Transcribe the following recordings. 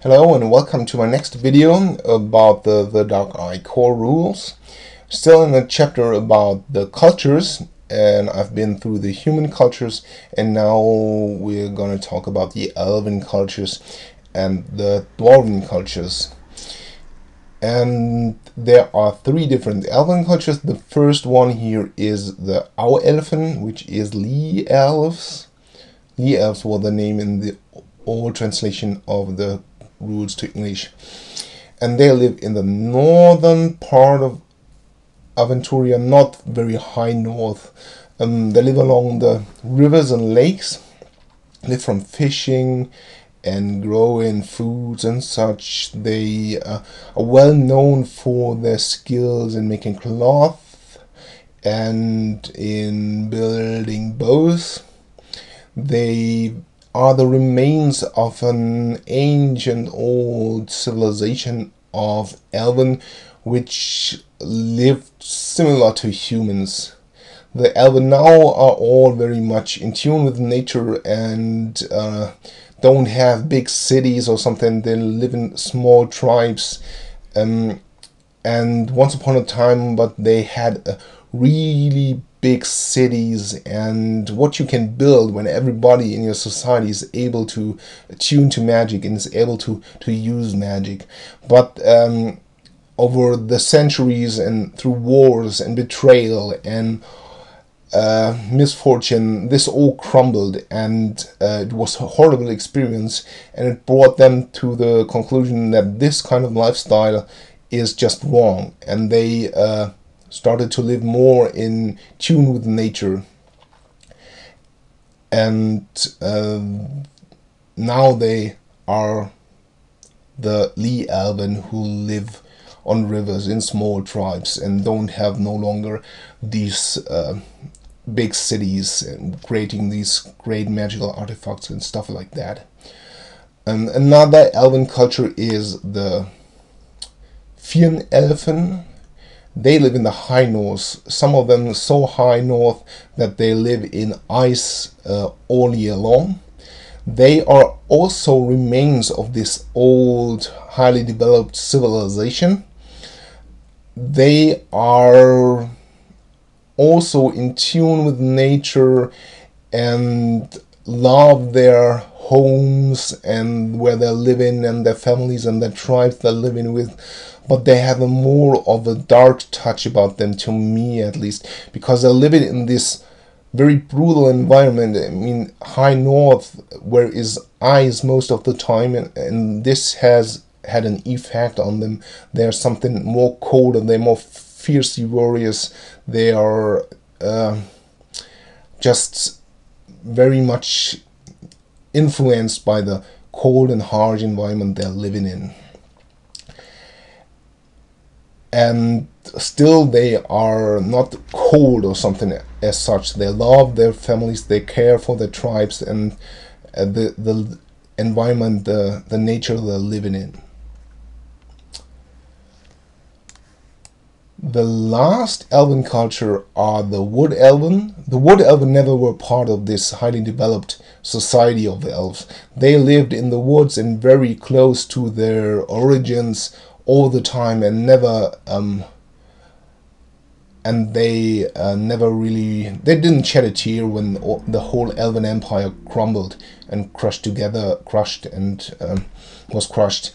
Hello and welcome to my next video about the Dark Eye core rules. Still in a chapter about the cultures, and I've been through the human cultures, and now we're going to talk about the Elven cultures and the Dwarven cultures. And there are three different Elven cultures. The first one here is the Elven, which is Lee Elves. Lee Elves were the name in the old translation of the rules to English, and they live in the northern part of Aventuria, not very high north. They live along the rivers and lakes, live from fishing and growing foods and such. They are well known for their skills in making cloth and in building bows. They are the remains of an ancient old civilization of Elven, which lived similar to humans. The Elven now are all very much in tune with nature and don't have big cities or something. They live in small tribes, and once upon a time, but they had really big cities, and what you can build when everybody in your society is able to attune to magic and is able to use magic. But over the centuries and through wars and betrayal and misfortune, this all crumbled, and it was a horrible experience, and it brought them to the conclusion that this kind of lifestyle is just wrong, and they started to live more in tune with nature. And now they are the Lee Elven who live on rivers in small tribes and don't have no longer these big cities and creating these great magical artifacts and stuff like that. And another Elven culture is the Fien Elfen. They live in the high north, some of them so high north that they live in ice all year long. They are also remains of this old, highly developed civilization. They are also in tune with nature and love their homes and where they're living and their families and their tribes they're living with, but they have a more of a dark touch about them, to me at least, because they're living in this very brutal environment. I mean, high north, where is ice most of the time, and this has had an effect on them. They're something more cold, and they're more fiercely warriors. They are just very much influenced by the cold and harsh environment they're living in. And still they are not cold or something as such. They love their families, they care for their tribes and the environment, the nature they're living in. The last Elven culture are the Wood Elven. The Wood Elven never were part of this highly developed society of elves. They lived in the woods and very close to their origins all the time, and never they didn't shed a tear when the whole Elven Empire crumbled and crushed and was crushed.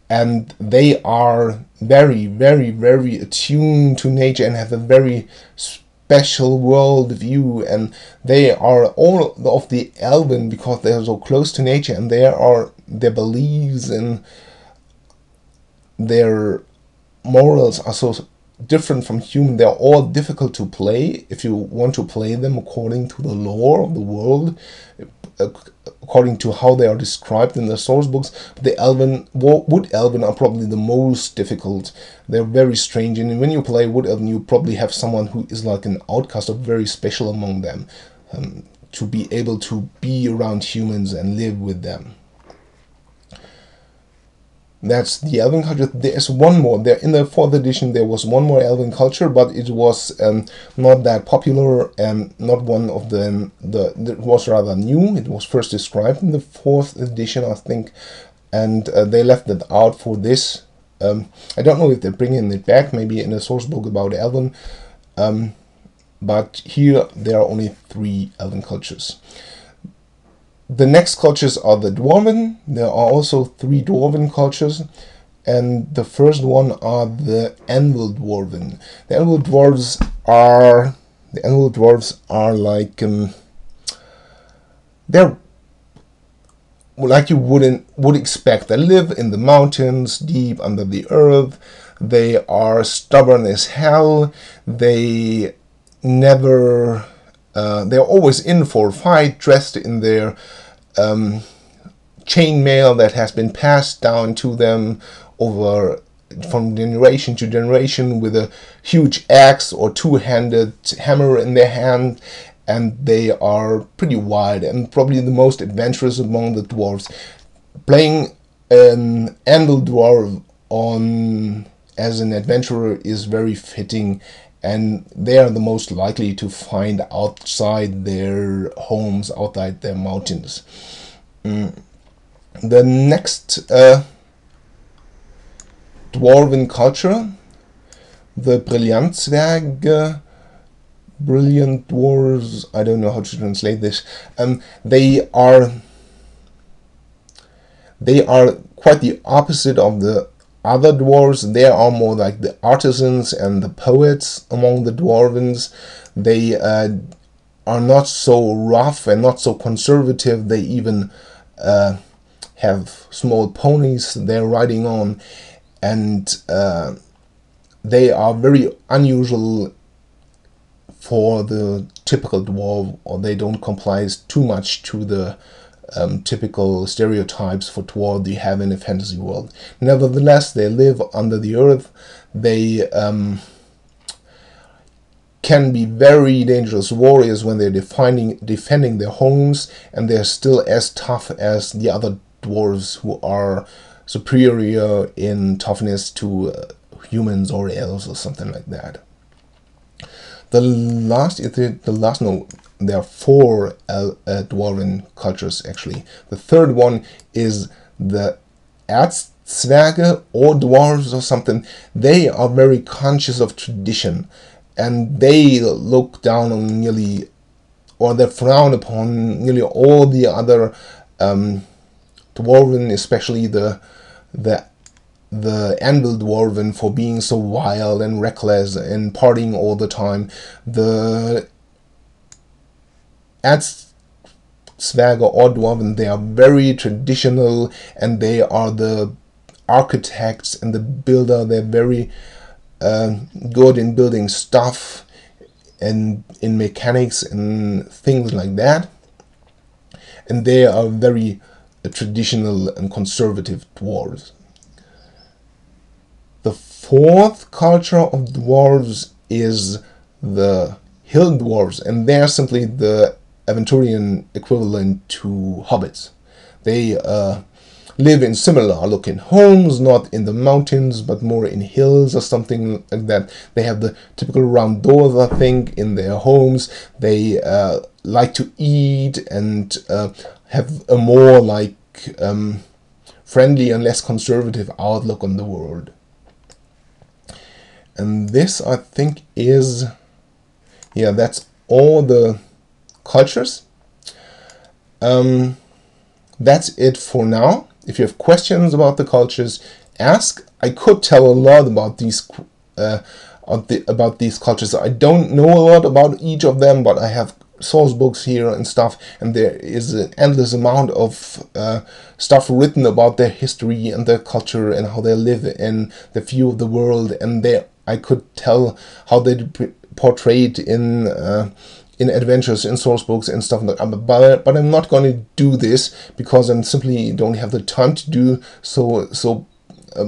And they are very, very, very attuned to nature and have a very special world view, and they are all of the Elven because they are so close to nature, and their beliefs and their morals are so different from human. They're all difficult to play if you want to play them according to the lore of the world, according to how they are described in the source books. The Wood Elven are probably the most difficult. They're very strange, and when you play Wood Elven, you probably have someone who is like an outcast or very special among them, to be able to be around humans and live with them. That's the Elven culture. There's one more. There in the 4th edition there was one more Elven culture, but it was not that popular and not one of them. It was rather new. It was first described in the 4th edition, I think, and they left it out for this. I don't know if they're bringing it back, maybe in a source book about Elven, but here there are only 3 Elven cultures. The next cultures are the Dwarven. There are also 3 Dwarven cultures, and the first one are the Anvil Dwarven. The Anvil Dwarves are like they're like you would expect. They live in the mountains, deep under the earth. They are stubborn as hell. They never. They're always in for a fight, dressed in their chainmail that has been passed down to them over from generation to generation, with a huge axe or 2-handed hammer in their hand. And they are pretty wild and probably the most adventurous among the dwarves. Playing an Anvil dwarf as an adventurer is very fitting, and they are the most likely to find outside their homes, outside their mountains. The next Dwarven culture, the Brillantzwerge, Brilliant Dwarves, I don't know how to translate this. They are quite the opposite of the other dwarves. They are more like the artisans and the poets among the Dwarvens. They are not so rough and not so conservative. They even have small ponies they're riding on, and they are very unusual for the typical dwarf, or they don't comply too much to the typical stereotypes for dwarf you have in a fantasy world. Nevertheless, they live under the earth. They can be very dangerous warriors when they're defending their homes, and they're still as tough as the other dwarves who are superior in toughness to humans or elves or something like that. There are 4 Dwarven cultures actually. The third one is the Erzzwerge, or dwarves or something. They are very conscious of tradition, and they look down on they frown upon nearly all the other Dwarven, especially the Anvil Dwarven, for being so wild and reckless and partying all the time. The Erzzwerge or Dwarven, they are very traditional, and they are the architects and the builder. They're very good in building stuff and in mechanics and things like that. And they are very traditional and conservative dwarves. The 4th culture of dwarves is the hill dwarves, and they're simply the Aventurian equivalent to hobbits. They live in similar looking homes, not in the mountains, but more in hills or something like that. They have the typical round doors, I think, in their homes. They like to eat and have a more friendly and less conservative outlook on the world. And this, I think, is, that's all the cultures. That's it for now. If you have questions about the cultures, ask. I could tell a lot about these cultures. I don't know a lot about each of them, but I have source books here and stuff, and there is an endless amount of stuff written about their history and their culture and how they live in the view of the world, and I could tell how they portrayed in adventures in source books and stuff like that. But I'm not going to do this because I simply don't have the time to do so.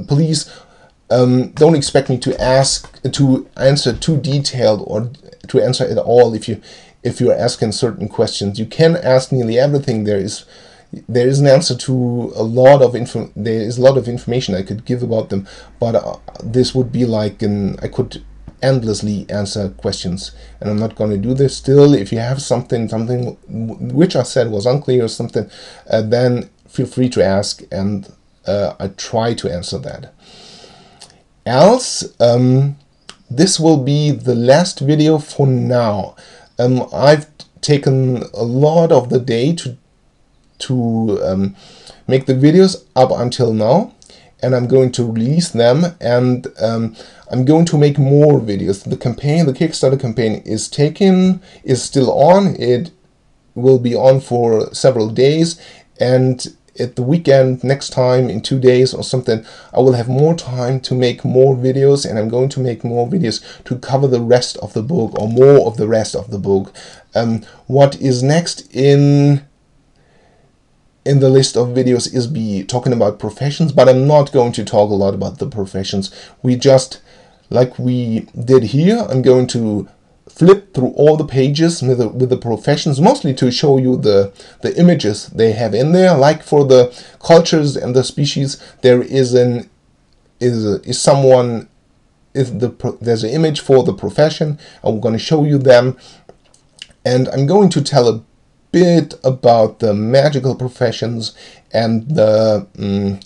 Please don't expect me to answer too detailed or to answer at all. If you're asking certain questions, you can ask nearly everything. There is an answer to a lot of there is a lot of information I could give about them, but this would be like I could endlessly answer questions, and I'm not going to do this. Still, if you have something which I said was unclear or something, then feel free to ask, and I try to answer that. Else, this will be the last video for now. I've taken a lot of the day to make the videos up until now, and I'm going to release them, and I'm going to make more videos. The campaign, the Kickstarter campaign is still on. It will be on for several days, and at the weekend next time, in 2 days or something, I will have more time to make more videos, and I'm going to make more videos to cover the rest of the book, or more of the rest of the book. What is next in the list of videos is be talking about professions, but I'm not going to talk a lot about the professions. We just, like we did here, I'm going to flip through all the pages with the professions, mostly to show you the images they have in there. Like for the cultures and the species, there is there's an image for the profession. I'm going to show you them, and I'm going to tell a bit about the magical professions and the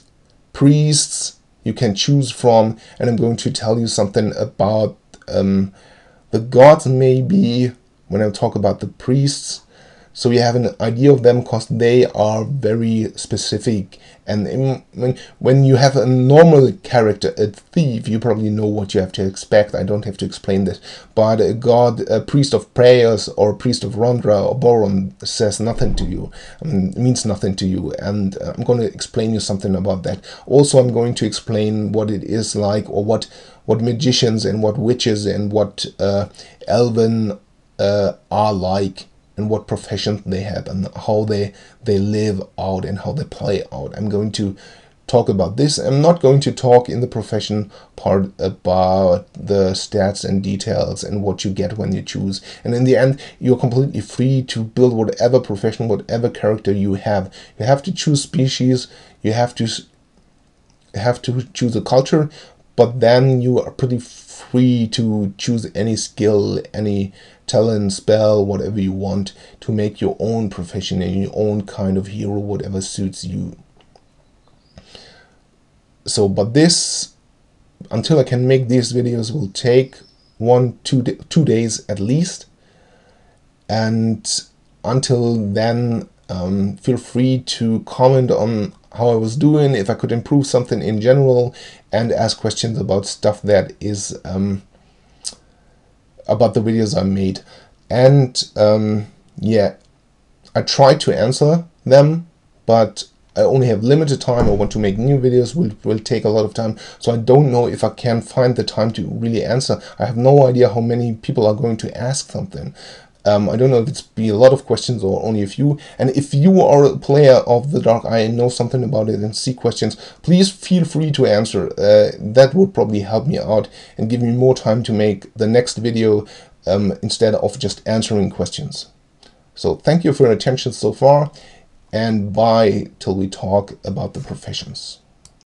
priests you can choose from, and I'm going to tell you something about the gods, maybe, when I talk about the priests, so you have an idea of them, because they are very specific. And when you have a normal character, a thief, you probably know what you have to expect. I don't have to explain this. But a god, a priest of prayers, or a priest of Rondra or Boron says nothing to you. It means nothing to you. And I'm going to explain you something about that. Also, I'm going to explain what it is like, or what magicians and what witches and what Elven are like, and what professions they have, and how they live out, and how they play out. I'm going to talk about this. I'm not going to talk in the profession part about the stats and details and what you get when you choose. And in the end, you're completely free to build whatever profession, whatever character you have. You have to choose species, you have to choose a culture, but then you are pretty free to choose any skill, any talent, spell, whatever you want, to make your own profession and your own kind of hero, whatever suits you. So, but this, until I can make these videos, will take 2 days at least. And until then, feel free to comment on how I was doing, if I could improve something in general, and ask questions about stuff that is about the videos I made. And yeah, I try to answer them, but I only have limited time. I want to make new videos, will take a lot of time, so I don't know if I can find the time to really answer. I have no idea how many people are going to ask something. I don't know if it's be a lot of questions or only a few. And if you are a player of the Dark Eye and know something about it and see questions, please feel free to answer. That would probably help me out and give me more time to make the next video instead of just answering questions. So thank you for your attention so far, and bye till we talk about the professions.